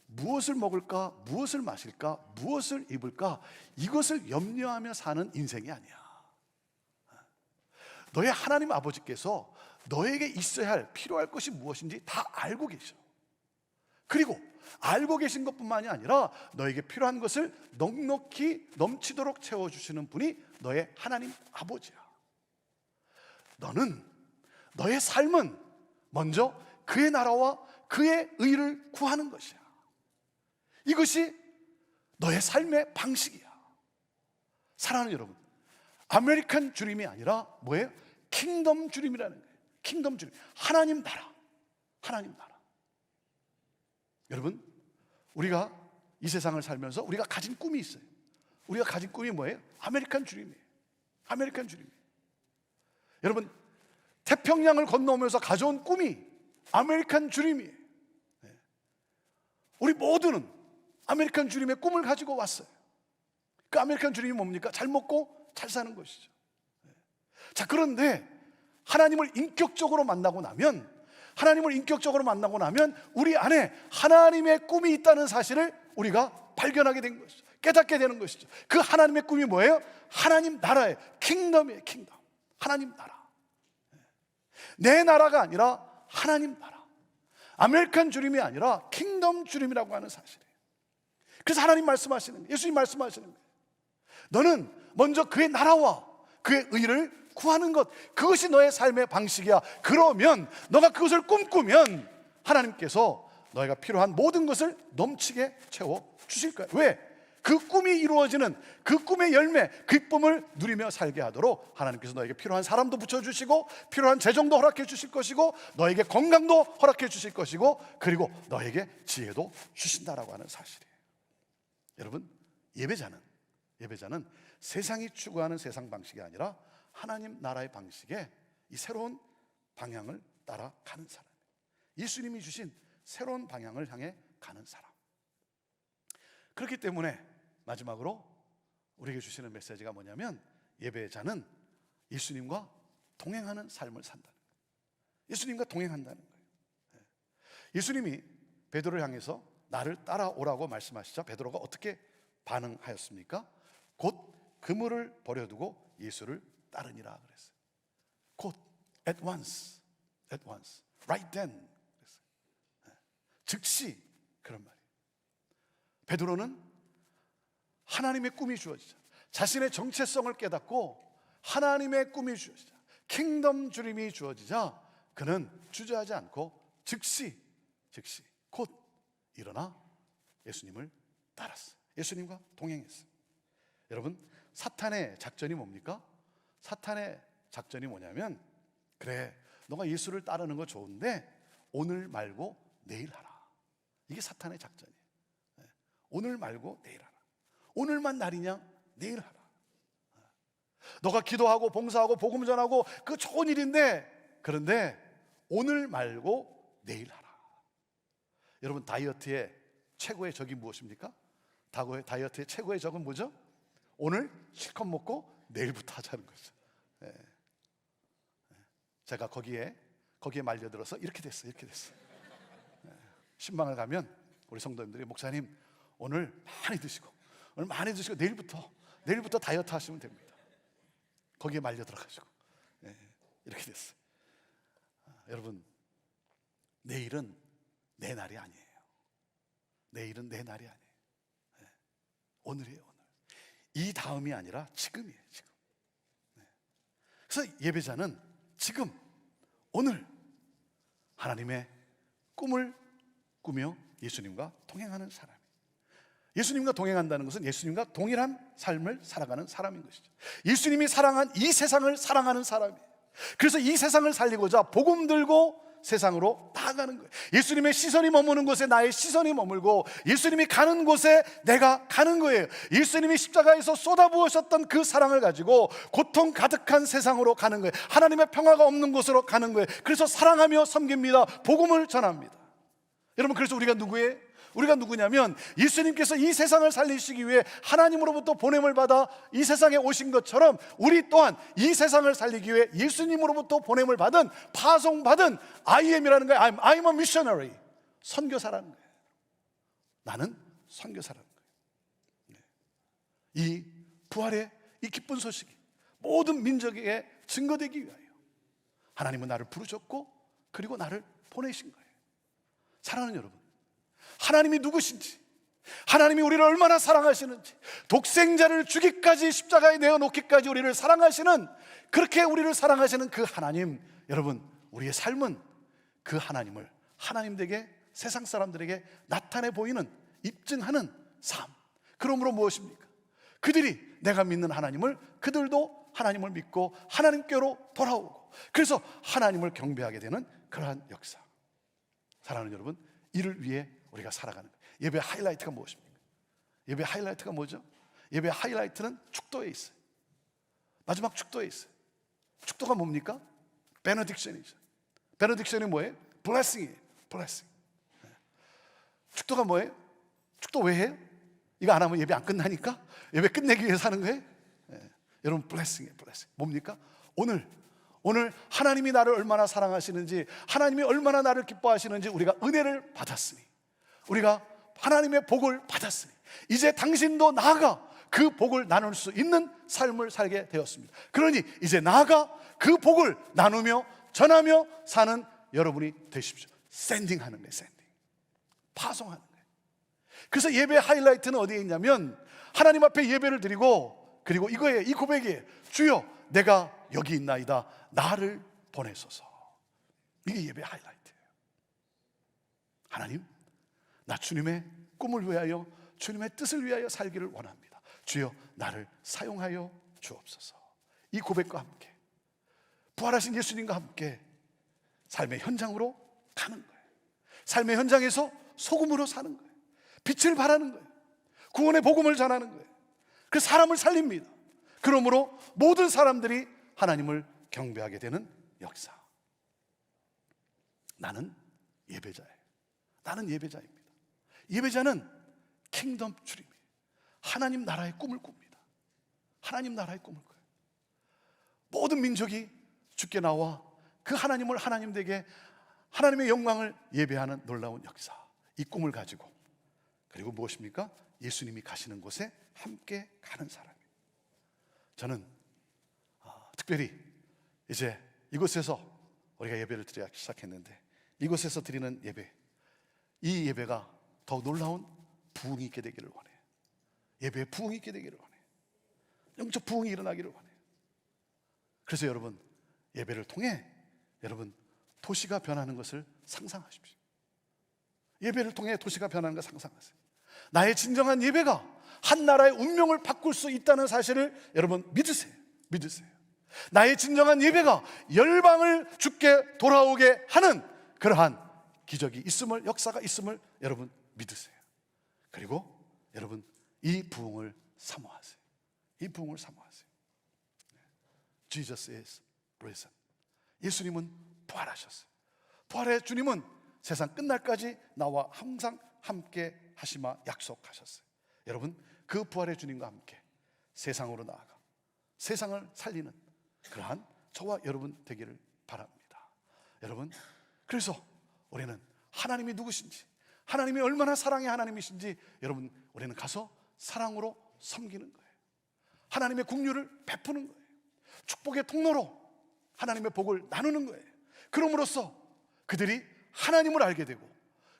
Speaker 8: 무엇을 먹을까, 무엇을 마실까, 무엇을 입을까, 이것을 염려하며 사는 인생이 아니야. 너의 하나님 아버지께서 너에게 있어야 할, 필요할 것이 무엇인지 다 알고 계셔. 그리고 알고 계신 것뿐만이 아니라 너에게 필요한 것을 넉넉히 넘치도록 채워주시는 분이 너의 하나님 아버지야. 너는, 너의 삶은 먼저 그의 나라와 그의 의를 구하는 것이야. 이것이 너의 삶의 방식이야. 사랑하는 여러분, 아메리칸 주림이 아니라 뭐예요? 킹덤 주림이라는 거예요. 킹덤 주림, 하나님 나라, 하나님 나라. 여러분, 우리가 이 세상을 살면서 우리가 가진 꿈이 있어요. 우리가 가진 꿈이 뭐예요? 아메리칸 주림이에요. 아메리칸 주림이에요. 여러분, 태평양을 건너오면서 가져온 꿈이 아메리칸 주림이에요. 우리 모두는 아메리칸 주림의 꿈을 가지고 왔어요. 그 아메리칸 주림이 뭡니까? 잘 먹고 잘 사는 것이죠. 자, 그런데 하나님을 인격적으로 만나고 나면, 하나님을 인격적으로 만나고 나면 우리 안에 하나님의 꿈이 있다는 사실을 우리가 발견하게 된 것이죠. 깨닫게 되는 것이죠. 그 하나님의 꿈이 뭐예요? 하나님 나라예요. 킹덤이에요. 킹덤. 하나님 나라. 내 나라가 아니라 하나님 나라. 아메리칸 주림이 아니라 킹덤 주림이라고 하는 사실이에요. 그래서 하나님 말씀하시는 거예요. 예수님 말씀하시는 거예요. 너는 먼저 그의 나라와 그의 의를 구하는 것, 그것이 너의 삶의 방식이야. 그러면 너가 그것을 꿈꾸면 하나님께서 너희가 필요한 모든 것을 넘치게 채워 주실 거야. 왜? 그 꿈이 이루어지는 그 꿈의 열매, 그 기쁨을 누리며 살게 하도록 하나님께서 너에게 필요한 사람도 붙여주시고, 필요한 재정도 허락해 주실 것이고, 너에게 건강도 허락해 주실 것이고, 그리고 너에게 지혜도 주신다라고 하는 사실이에요. 여러분, 예배자는 세상이 추구하는 세상 방식이 아니라 하나님 나라의 방식에 이 새로운 방향을 따라가는 사람, 예수님이 주신 새로운 방향을 향해 가는 사람. 그렇기 때문에 마지막으로 우리에게 주시는 메시지가 뭐냐면, 예배자는 예수님과 동행하는 삶을 산다는 거예요. 예수님과 동행한다는 거예요. 예수님이 베드로를 향해서 나를 따라오라고 말씀하시자 베드로가 어떻게 반응하였습니까? 곧 그물을 버려두고 예수를 따르니라 그랬어요. 곧, at once, right then 그랬어요. 즉시, 그런 말이에요. 베드로는 하나님의 꿈이 주어지자, 자신의 정체성을 깨닫고 하나님의 꿈이 주어지자, 킹덤 주림이 주어지자 그는 주저하지 않고 즉시 곧 일어나 예수님을 따랐어요. 예수님과 동행했어요. 여러분, 사탄의 작전이 뭡니까? 사탄의 작전이 뭐냐면, 그래, 너가 예수를 따르는 거 좋은데 오늘 말고 내일 하라. 이게 사탄의 작전이에요. 오늘 말고 내일 하라. 오늘만 날이냐? 내일 하라. 너가 기도하고 봉사하고 복음 전하고 그 좋은 일인데, 그런데 오늘 말고 내일 하라. 여러분, 다이어트의 최고의 적이 무엇입니까? 다이어트의 최고의 적은 뭐죠? 오늘 실컷 먹고 내일부터 하자는 거죠. 제가 거기에 말려들어서 이렇게 됐어요. 신방을 가면 우리 성도님들이, 목사님 오늘 많이 드시고 내일부터 다이어트 하시면 됩니다. 거기에 말려들어가지고 이렇게 됐어요. 여러분, 내일은 내 날이 아니에요. 내일은 내 날이 아니에요. 오늘이에요, 오늘. 이 다음이 아니라 지금이에요, 지금. 그래서 예배자는 지금, 오늘 하나님의 꿈을 꾸며 예수님과 동행하는 사람이에요. 예수님과 동행한다는 것은 예수님과 동일한 삶을 살아가는 사람인 것이죠. 예수님이 사랑한 이 세상을 사랑하는 사람이에요. 그래서 이 세상을 살리고자 복음 들고 세상으로 나아가는 거예요. 예수님의 시선이 머무는 곳에 나의 시선이 머물고, 예수님이 가는 곳에 내가 가는 거예요. 예수님이 십자가에서 쏟아부으셨던 그 사랑을 가지고 고통 가득한 세상으로 가는 거예요. 하나님의 평화가 없는 곳으로 가는 거예요. 그래서 사랑하며 섬깁니다. 복음을 전합니다. 여러분, 그래서 우리가 누구예요? 우리가 누구냐면, 예수님께서 이 세상을 살리시기 위해 하나님으로부터 보냄을 받아 이 세상에 오신 것처럼 우리 또한 이 세상을 살리기 위해 예수님으로부터 보냄을 받은, 파송받은 IM이라는 거예요. I'm a missionary. 선교사라는 거예요. 나는 선교사라는 거예요. 이 부활의 이 기쁜 소식이 모든 민족에게 증거되기 위하여 하나님은 나를 부르셨고, 그리고 나를 보내신 거예요. 사랑하는 여러분, 하나님이 누구신지, 하나님이 우리를 얼마나 사랑하시는지, 독생자를 주기까지, 십자가에 내어놓기까지 우리를 사랑하시는, 그렇게 우리를 사랑하시는 그 하나님, 여러분, 우리의 삶은 그 하나님을 하나님에게, 세상 사람들에게 나타내 보이는, 입증하는 삶. 그러므로 무엇입니까? 그들이 내가 믿는 하나님을, 그들도 하나님을 믿고 하나님께로 돌아오고, 그래서 하나님을 경배하게 되는 그러한 역사. 사랑하는 여러분, 이를 위해 우리가 살아가는 거예요. 예배의 하이라이트가 무엇입니까? 예배의 하이라이트가 뭐죠? 예배의 하이라이트는 축도에 있어요. 마지막 축도에 있어요. 축도가 뭡니까? 베네딕션이죠. 베네딕션이 뭐예요? 블레싱이에요. 블레싱. 축도가 뭐예요? 축도 왜 해요? 이거 안 하면 예배 안 끝나니까? 예배 끝내기 위해서 하는 거예요? 여러분, 블레싱이에요. 블레싱. 뭡니까? 오늘 하나님이 나를 얼마나 사랑하시는지, 하나님이 얼마나 나를 기뻐하시는지 우리가 은혜를 받았으니, 우리가 하나님의 복을 받았으니, 이제 당신도 나아가 그 복을 나눌 수 있는 삶을 살게 되었습니다. 그러니 이제 나아가 그 복을 나누며 전하며 사는 여러분이 되십시오. 샌딩하는 거예요. 샌딩. 파송하는 거예요. 그래서 예배의 하이라이트는 어디에 있냐면 하나님 앞에 예배를 드리고, 그리고 이거에, 이 고백에 주여 내가 여기 있나이다, 나를 보내소서. 이게 예배의 하이라이트예요. 하나님, 나 주님의 꿈을 위하여, 주님의 뜻을 위하여 살기를 원합니다. 주여 나를 사용하여 주옵소서. 이 고백과 함께 부활하신 예수님과 함께 삶의 현장으로 가는 거예요. 삶의 현장에서 소금으로 사는 거예요. 빛을 발하는 거예요. 구원의 복음을 전하는 거예요. 그 사람을 살립니다. 그러므로 모든 사람들이 하나님을 경배하게 되는 역사. 나는 예배자예요. 나는 예배자입니다. 예배자는 킹덤 주림이에요. 하나님 나라의 꿈을 꿉니다. 하나님 나라의 꿈을 꿔요. 모든 민족이 주께 나와 그 하나님을 하나님 되게, 하나님의 영광을 예배하는 놀라운 역사. 이 꿈을 가지고, 그리고 무엇입니까? 예수님이 가시는 곳에 함께 가는 사람이에요. 저는 특별히 이제 이곳에서 우리가 예배를 드리기 시작했는데, 이곳에서 드리는 예배, 이 예배가 더 놀라운 부흥이 있게 되기를 원해요. 예배에 부흥이 있게 되기를 원해요. 영적 부흥이 일어나기를 원해요. 그래서 여러분, 예배를 통해 여러분 도시가 변하는 것을 상상하십시오. 예배를 통해 도시가 변하는 것을 상상하세요. 나의 진정한 예배가 한 나라의 운명을 바꿀 수 있다는 사실을 여러분 믿으세요. 믿으세요. 나의 진정한 예배가 열방을 주께 돌아오게 하는 그러한 기적이 있음을, 역사가 있음을 여러분 믿으세요. 그리고 여러분 이 부흥을 사모하세요. 이 부흥을 사모하세요. Jesus is risen. 예수님은 부활하셨어요. 부활의 주님은 세상 끝날까지 나와 항상 함께 하시마 약속하셨어요. 여러분, 그 부활의 주님과 함께 세상으로 나아가 세상을 살리는 그러한 저와 여러분 되기를 바랍니다. 여러분, 그래서 우리는 하나님이 누구신지, 하나님이 얼마나 사랑의 하나님이신지 여러분 우리는 가서 사랑으로 섬기는 거예요. 하나님의 긍휼을 베푸는 거예요. 축복의 통로로 하나님의 복을 나누는 거예요. 그럼으로써 그들이 하나님을 알게 되고,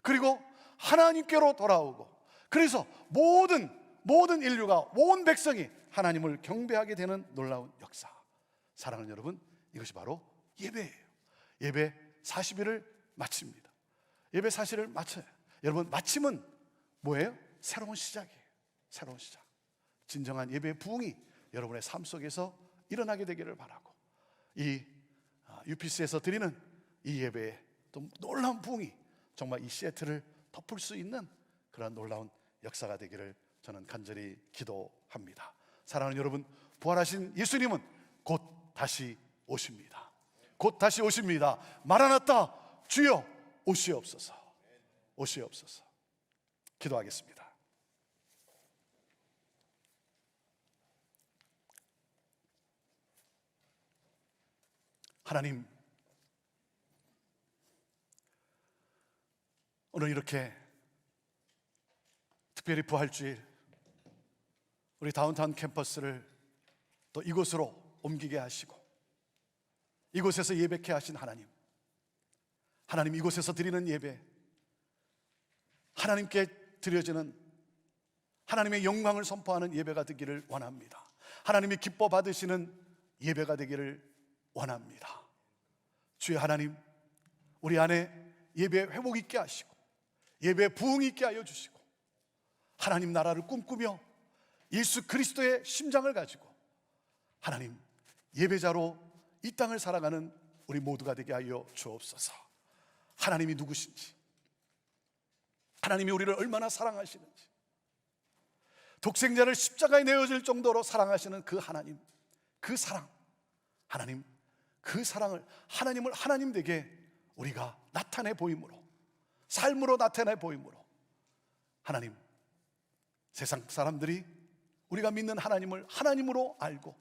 Speaker 8: 그리고 하나님께로 돌아오고, 그래서 모든 인류가, 온 백성이 하나님을 경배하게 되는 놀라운 역사. 사랑하는 여러분, 이것이 바로 예배예요. 예배 40일을 마칩니다. 예배 40일을 마쳐요. 여러분, 마침은 뭐예요? 새로운 시작이에요. 새로운 시작. 진정한 예배의 부흥이 여러분의 삶 속에서 일어나게 되기를 바라고, 이 UPC에서 드리는 이 예배에 또 놀라운 부흥이 정말 이 시애틀을 덮을 수 있는 그런 놀라운 역사가 되기를 저는 간절히 기도합니다. 사랑하는 여러분, 부활하신 예수님은 곧 다시 오십니다. 곧 다시 오십니다. 마라나타, 주여 오시옵소서. 오시옵소서. 기도하겠습니다. 하나님, 오늘 이렇게 특별히 부활주일 우리 다운타운 캠퍼스를 또 이곳으로 옮기게 하시고 이곳에서 예배케 하신 하나님, 하나님, 이곳에서 드리는 예배, 하나님께 드려지는 하나님의 영광을 선포하는 예배가 되기를 원합니다. 하나님이 기뻐 받으시는 예배가 되기를 원합니다. 주의 하나님, 우리 안에 예배 회복 있게 하시고 예배 부흥 있게 하여 주시고, 하나님 나라를 꿈꾸며 예수 그리스도의 심장을 가지고 하나님 예배자로 이 땅을 살아가는 우리 모두가 되게 하여 주옵소서. 하나님이 누구신지, 하나님이 우리를 얼마나 사랑하시는지, 독생자를 십자가에 내어질 정도로 사랑하시는 그 하나님, 그 사랑, 하나님, 그 사랑을, 하나님을 하나님 되게 우리가 나타내 보임으로, 삶으로 나타내 보임으로, 하나님, 세상 사람들이 우리가 믿는 하나님을 하나님으로 알고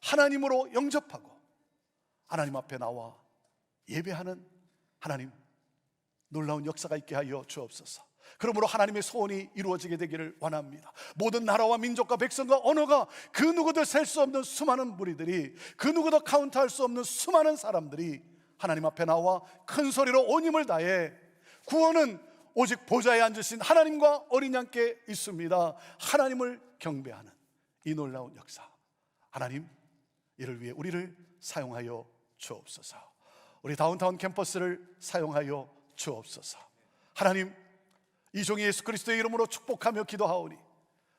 Speaker 8: 하나님으로 영접하고 하나님 앞에 나와 예배하는 하나님, 놀라운 역사가 있게 하여 주옵소서. 그러므로 하나님의 소원이 이루어지게 되기를 원합니다. 모든 나라와 민족과 백성과 언어가, 그 누구도 셀 수 없는 수많은 무리들이, 그 누구도 카운트할 수 없는 수많은 사람들이 하나님 앞에 나와 큰 소리로 온 힘을 다해 구원은 오직 보좌에 앉으신 하나님과 어린 양께 있습니다. 하나님을 경배하는 이 놀라운 역사, 하나님 이를 위해 우리를 사용하여 주옵소서. 우리 다운타운 캠퍼스를 사용하여 주옵소서. 하나님, 이 종이 예수 그리스도의 이름으로 축복하며 기도하오니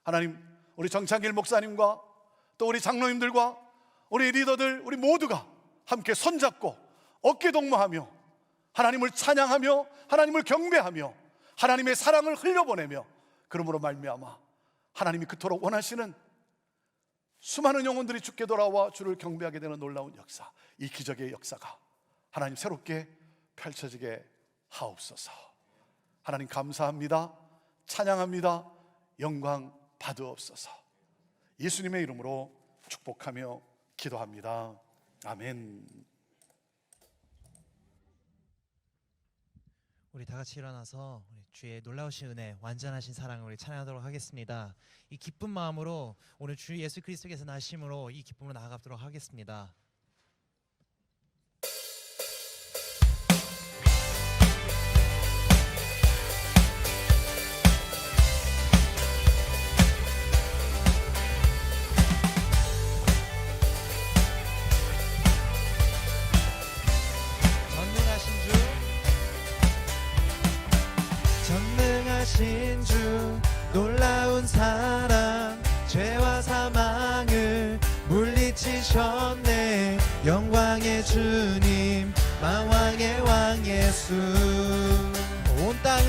Speaker 8: 하나님, 우리 정창길 목사님과 또 우리 장로님들과 우리 리더들, 우리 모두가 함께 손잡고 어깨 동무하며 하나님을 찬양하며 하나님을 경배하며 하나님의 사랑을 흘려보내며, 그러므로 말미암아 하나님이 그토록 원하시는 수많은 영혼들이 주께 돌아와 주를 경배하게 되는 놀라운 역사, 이 기적의 역사가 하나님 새롭게 펼쳐지게 하옵소서. 하나님 감사합니다. 찬양합니다. 영광 받으옵소서. 예수님의 이름으로 축복하며 기도합니다. 아멘.
Speaker 2: 우리 다 같이 일어나서 우리 주의 놀라우신 은혜, 완전하신 사랑을 우리 찬양하도록 하겠습니다. 이 기쁜 마음으로 오늘 주 예수 그리스도께서 나심으로 이 기쁨으로 나아가도록 하겠습니다. 전능하신 주, 놀라운 사랑, 죄와 사망을 물리치셨네. 영광의 주님, 만왕의 왕 예수. 온 땅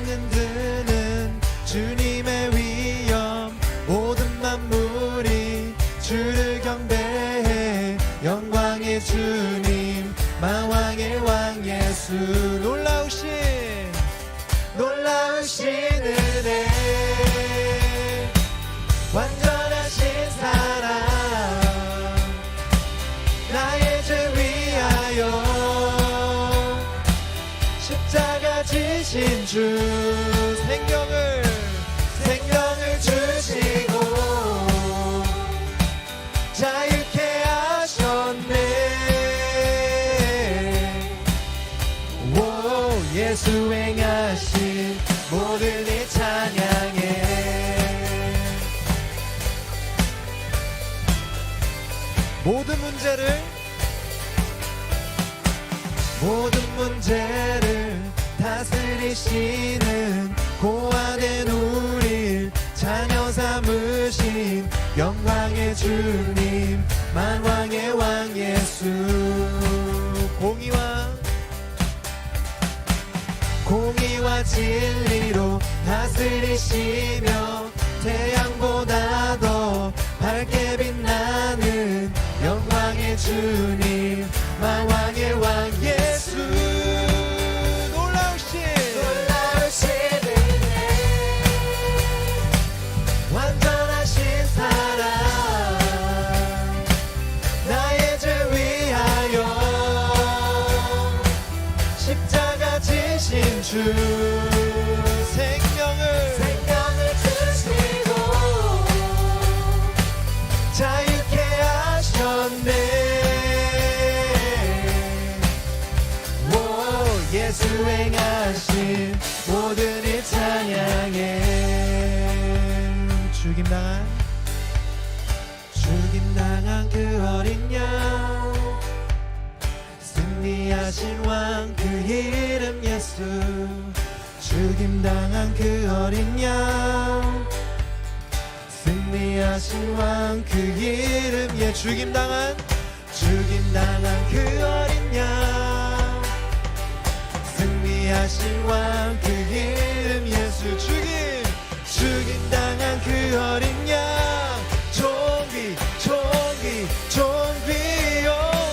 Speaker 2: 흔드는 주님의 위엄, 모든 만물이 주를 경배해. 영광의 주님, 만왕의 왕 예수. 놀라우신 은혜, 완전하신 사랑, 나의 죄 위하여 십자가 지신 주, 생명을 주시고 자유케 하셨네. 예수 행하신 모든 일 찬양해. 모든 문제를 다스리시는 고아된 우릴 자녀 삼으신 영광의 주님, 만왕의 왕 예수. 공의와 진리로 다스리시며 태양보다 더 밝게 빛나는 영광의 주님, 만왕의 왕 예수. 놀라우신 은혜, 완전하신 사랑, 나의 죄 위하여 십자가 지신 주, 생명을 주시고 자유케 하셨네. 예수 행하신 모든 일 찬양해. 죽임당한 그 어린 양, 승리하신 왕 그 이름 예수. 죽임당한 그 어린 양, 승리하신 왕 그 이름 예. 죽임당한 그 어린 양, 승리하신 왕 그 이름 예수. 죽임당한 그 어린 양, 종비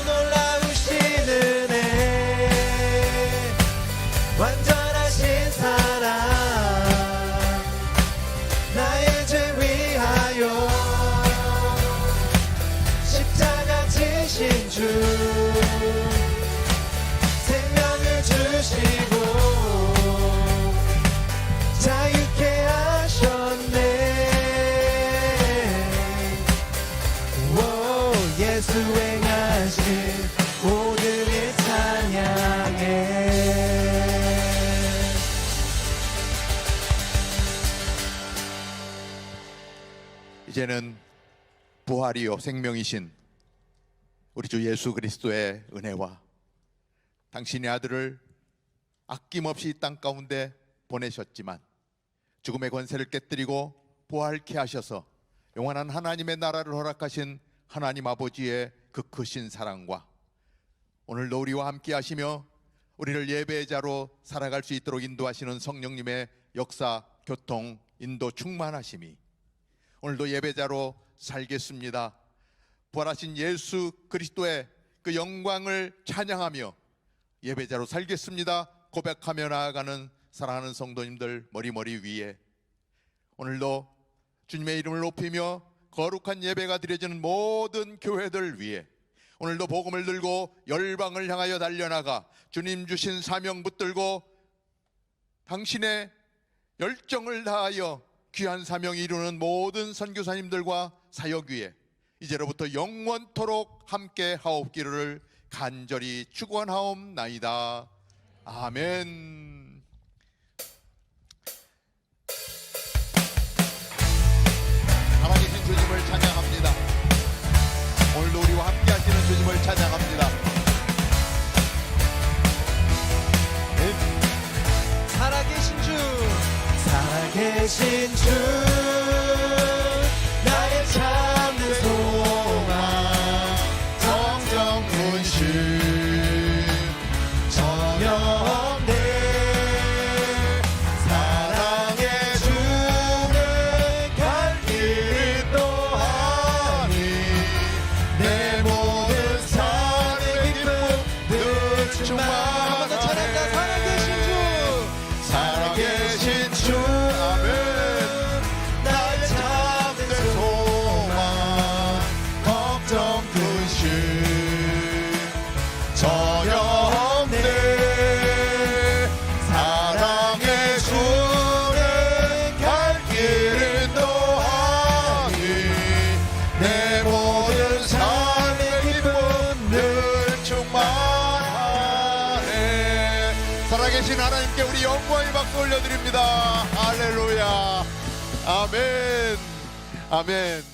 Speaker 2: 놀라우신 은혜, 완전하신 사랑, 나의 죄 위하여 십자가 지신 주, 생명을 주시고 자유케 하셨네. 예수 행하신 모든 일 찬양해.
Speaker 1: 이제는 부활이요 생명이신 우리 주 예수 그리스도의 은혜와 당신의 아들을 아낌없이 이 땅 가운데 보내셨지만 죽음의 권세를 깨뜨리고 부활케 하셔서 영원한 하나님의 나라를 허락하신 하나님 아버지의 그 크신 사랑과 오늘도 우리와 함께 하시며 우리를 예배의 자로 살아갈 수 있도록 인도하시는 성령님의 역사, 교통, 인도 충만하심이 오늘도 예배자로 살겠습니다. 부활하신 예수 그리스도의 그 영광을 찬양하며 예배자로 살겠습니다 고백하며 나아가는 사랑하는 성도님들 머리 위에 오늘도 주님의 이름을 높이며 거룩한 예배가 드려지는 모든 교회들 위해 오늘도 복음을 들고 열방을 향하여 달려나가 주님 주신 사명 붙들고 당신의 열정을 다하여 귀한 사명 이루는 모든 선교사님들과 사역 위에 이제로부터 영원토록 함께 하옵기를 간절히 축원하옵나이다. 아멘. 살아계신 주님을 찬양합니다. 오늘도 우리와 함께 하시는 주님을 찬양합니다.
Speaker 2: 살아계신 주, 살아계신 주, 나의 참된 소망,
Speaker 1: 정정 분신
Speaker 2: 전영대
Speaker 1: 사랑의 주는 갈 길 또하니 내 모든 삶의 기쁨 늘 충만하네. 살아계신 주 아멘. 나의 참된 소망 걱정 근심 전혀 없네. 사랑의 주는 갈 길을 또하니 내 모든 삶의 기쁨 늘 충만하네. 살아계신 하나님께 우리 영광의 박수 올려드립니다. 할렐루야. 아멘. 아멘.